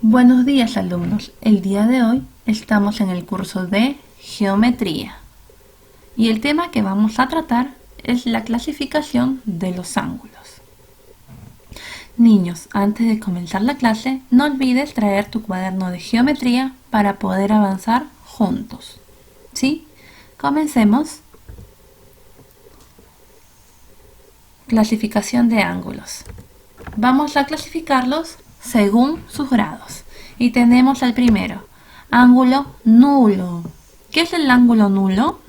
Buenos días, alumnos. El día de hoy estamos en el curso de Geometría y el tema que vamos a tratar es la clasificación de los ángulos. Niños, antes de comenzar la clase, no olvides traer tu cuaderno de geometría para poder avanzar juntos. ¿Sí? Comencemos. Clasificación de ángulos. Vamos a clasificarlos según sus grados. Y tenemos el primero, ángulo nulo. ¿Qué es el ángulo nulo?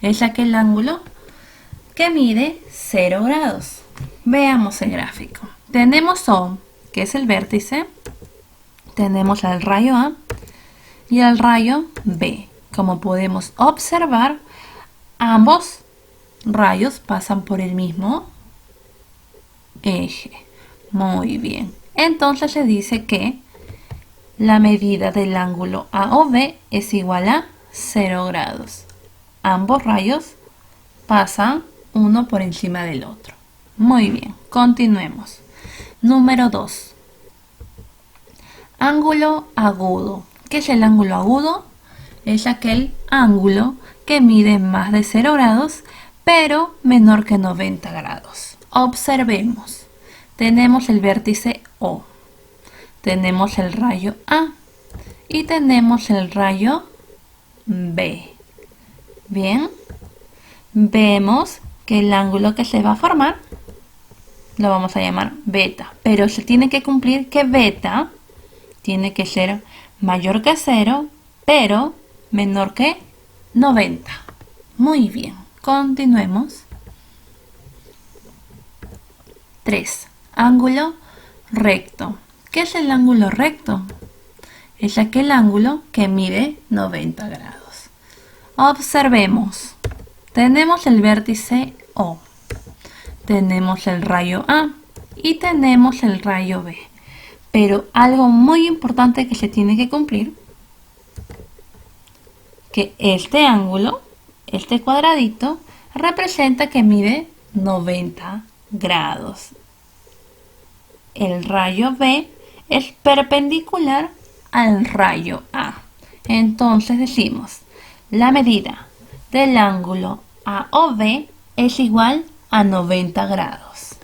Es aquel ángulo que mide 0 grados. Veamos el gráfico. Tenemos O, que es el vértice. Tenemos el rayo A y el rayo B. Como podemos observar, ambos rayos pasan por el mismo eje. Muy bien. Entonces se dice que la medida del ángulo AOB es igual a 0 grados. Ambos rayos pasan uno por encima del otro. Muy bien, continuemos. Número 2. Ángulo agudo. ¿Qué es el ángulo agudo? Es aquel ángulo que mide más de 0 grados, pero menor que 90 grados. Observemos. Tenemos el vértice O. Tenemos el rayo A y tenemos el rayo B. Bien, vemos que el ángulo que se va a formar lo vamos a llamar beta, pero se tiene que cumplir que beta tiene que ser mayor que 0, pero menor que 90. Muy bien, continuemos. 3. Ángulo recto. ¿Qué es el ángulo recto? Es aquel ángulo que mide 90 grados. Observemos. Tenemos el vértice O. Tenemos el rayo A y tenemos el rayo B. Pero algo muy importante que se tiene que cumplir, que este ángulo, este cuadradito, representa que mide 90 grados. El rayo B es perpendicular al rayo A. Entonces decimos, la medida del ángulo AOB es igual a 90 grados.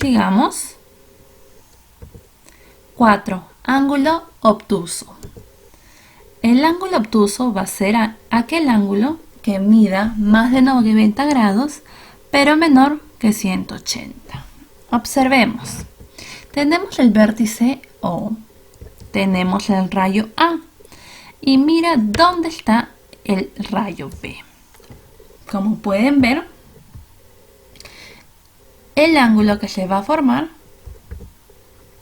Sigamos. 4. Ángulo obtuso. El ángulo obtuso va a ser aquel ángulo que mida más de 90 grados, pero menor que 180. Observemos. Tenemos el vértice O, tenemos el rayo A y mira dónde está el rayo B. Como pueden ver, el ángulo que se va a formar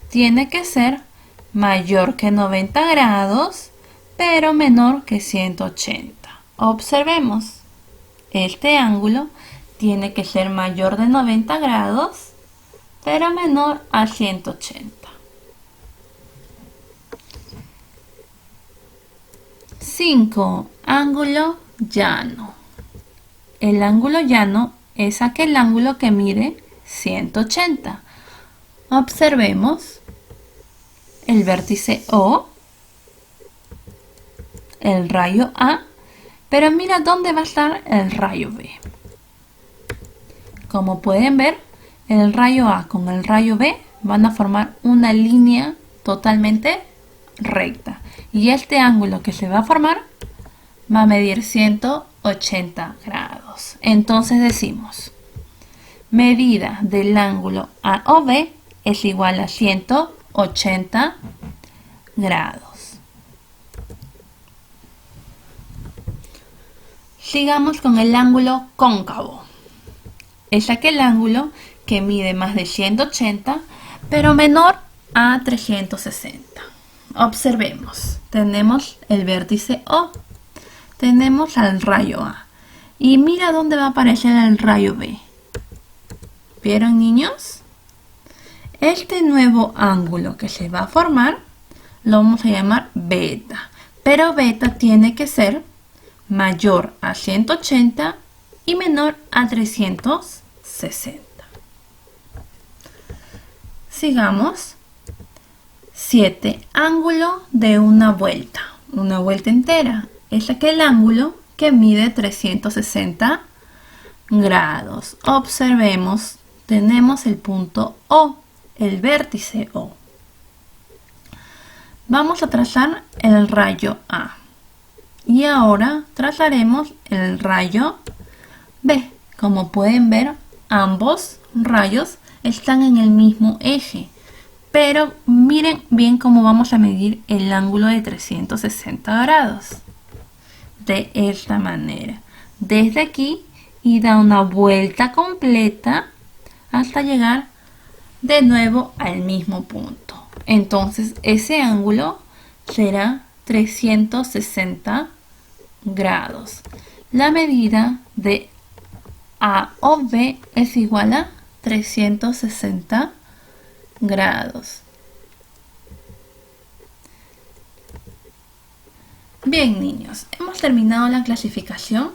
tiene que ser mayor que 90 grados, pero menor que 180. Observemos, este ángulo tiene que ser mayor de 90 grados, pero menor a 180. 5. Ángulo llano. El ángulo llano es aquel ángulo que mide 180. Observemos el vértice O, el rayo A, pero mira dónde va a estar el rayo B. Como pueden ver, el rayo A con el rayo B van a formar una línea totalmente recta. Y este ángulo que se va a formar va a medir 180 grados. Entonces decimos, medida del ángulo AOB es igual a 180 grados. Sigamos con el ángulo cóncavo. Es aquel ángulo que mide más de 180, pero menor a 360. Observemos, tenemos el vértice O, tenemos al rayo A, y mira dónde va a aparecer el rayo B. ¿Vieron, niños? Este nuevo ángulo que se va a formar lo vamos a llamar beta, pero beta tiene que ser mayor a 180 y menor a 360. Sigamos. 7. Ángulo de una vuelta entera. Es aquel ángulo que mide 360 grados. Observemos, tenemos el punto O, el vértice O. Vamos a trazar el rayo A. Y ahora trazaremos el rayo B. Como pueden ver, ambos rayos están en el mismo eje. Pero miren bien cómo vamos a medir el ángulo de 360 grados. De esta manera. Desde aquí y da una vuelta completa hasta llegar de nuevo al mismo punto. Entonces ese ángulo será 360 grados. La medida de A o B es igual a 360 grados. Bien, niños, hemos terminado la clasificación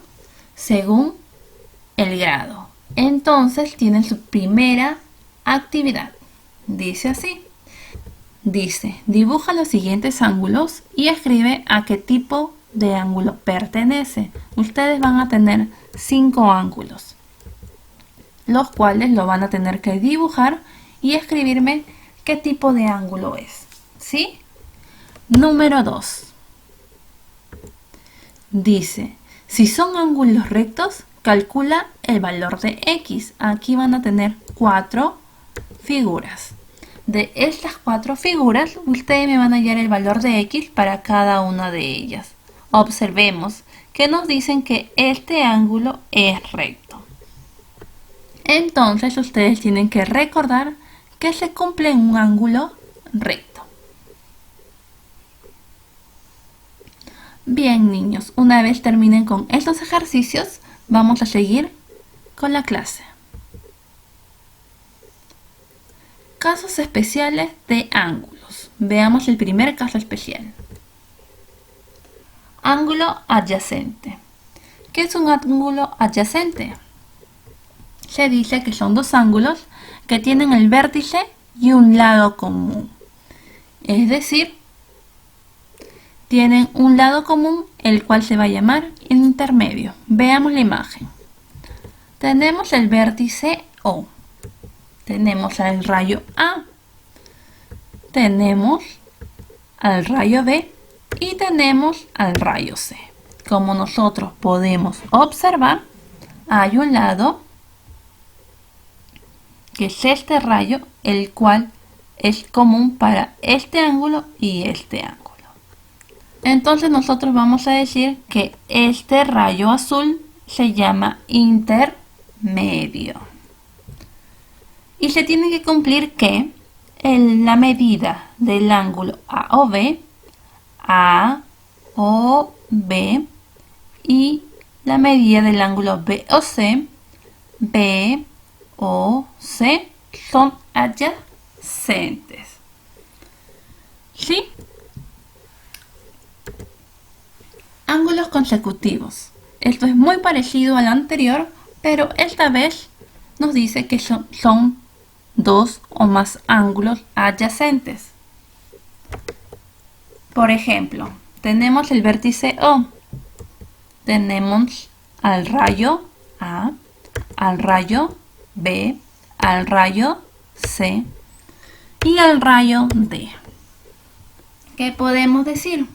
según el grado. Entonces tienen su primera actividad. Dice así. Dice, dibuja los siguientes ángulos y escribe a qué tipo de ángulo pertenece. Ustedes van a tener 5 ángulos, los cuales lo van a tener que dibujar y escribirme qué tipo de ángulo es. ¿Sí? Número 2. Dice, si son ángulos rectos, calcula el valor de X. Aquí van a tener 4 figuras. De estas 4 figuras, ustedes me van a hallar el valor de X para cada una de ellas. Observemos que nos dicen que este ángulo es recto. Entonces ustedes tienen que recordar que se cumple en un ángulo recto. Bien, niños, una vez terminen con estos ejercicios, vamos a seguir con la clase. Casos especiales de ángulos. Veamos el primer caso especial. Ángulo adyacente. ¿Qué es un ángulo adyacente? Se dice que son dos ángulos que tienen el vértice y un lado común. Es decir, tienen un lado común, el cual se va a llamar intermedio. Veamos la imagen. Tenemos el vértice O. Tenemos al rayo A. Tenemos al rayo B. Y tenemos al rayo C. Como nosotros podemos observar, hay un lado que es este rayo, el cual es común para este ángulo y este ángulo. Entonces nosotros vamos a decir que este rayo azul se llama intermedio. Y se tiene que cumplir que la medida del ángulo A o B y la medida del ángulo B o C son adyacentes. ¿Sí? Ángulos consecutivos. Esto es muy parecido al anterior, pero esta vez nos dice que son dos o más ángulos adyacentes. Por ejemplo, tenemos el vértice O. Tenemos al rayo A, al rayo B, al rayo C y al rayo D. ¿Qué podemos decir?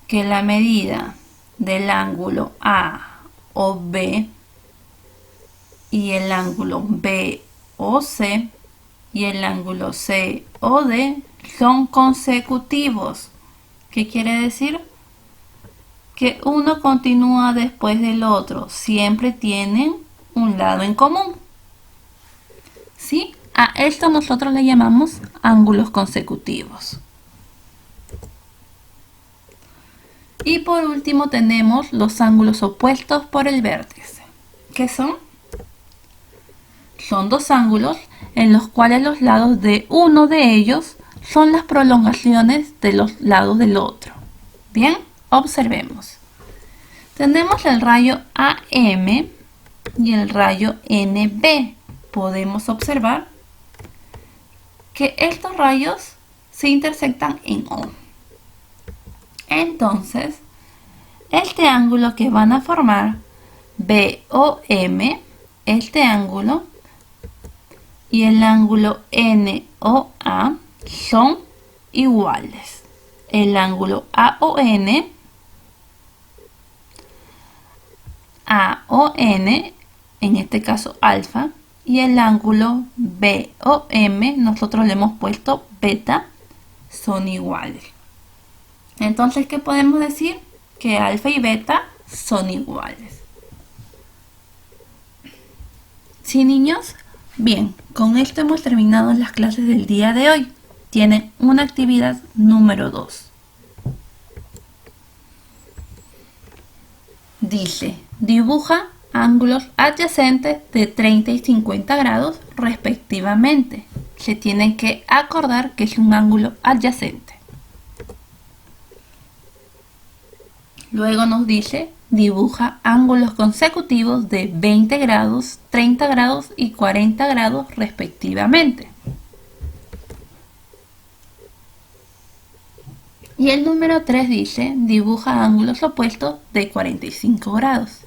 Que la medida del ángulo A o B y el ángulo B o C y el ángulo C o D son consecutivos. ¿Qué quiere decir? Que uno continúa después del otro. Siempre tienen un lado en común. ¿Sí? A esto nosotros le llamamos ángulos consecutivos. Y por último tenemos los ángulos opuestos por el vértice. ¿Qué son? Son dos ángulos en los cuales los lados de uno de ellos son las prolongaciones de los lados del otro. Bien, observemos. Tenemos el rayo AM y el rayo NB. podemos observar que estos rayos se intersectan en O. Entonces, este ángulo que van a formar BOM, este ángulo, y el ángulo NOA son iguales. El ángulo AON, en este caso alfa, y el ángulo BOM, nosotros le hemos puesto beta, son iguales. Entonces, ¿qué podemos decir? Que alfa y beta son iguales. ¿Sí, niños? Bien, con esto hemos terminado las clases del día de hoy. Tienen una actividad número 2. Dice, dibuja ángulos adyacentes de 30 y 50 grados respectivamente. Se tienen que acordar que es un ángulo adyacente. Luego nos dice, dibuja ángulos consecutivos de 20 grados, 30 grados y 40 grados respectivamente. Y el número 3 dice, dibuja ángulos opuestos de 45 grados.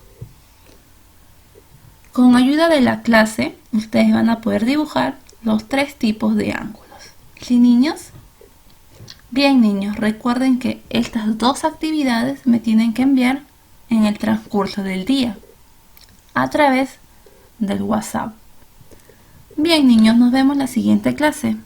Con ayuda de la clase, ustedes van a poder dibujar los 3 tipos de ángulos. ¿Sí, niños? Bien, niños, recuerden que estas 2 actividades me tienen que enviar en el transcurso del día a través del WhatsApp. Bien, niños, nos vemos en la siguiente clase.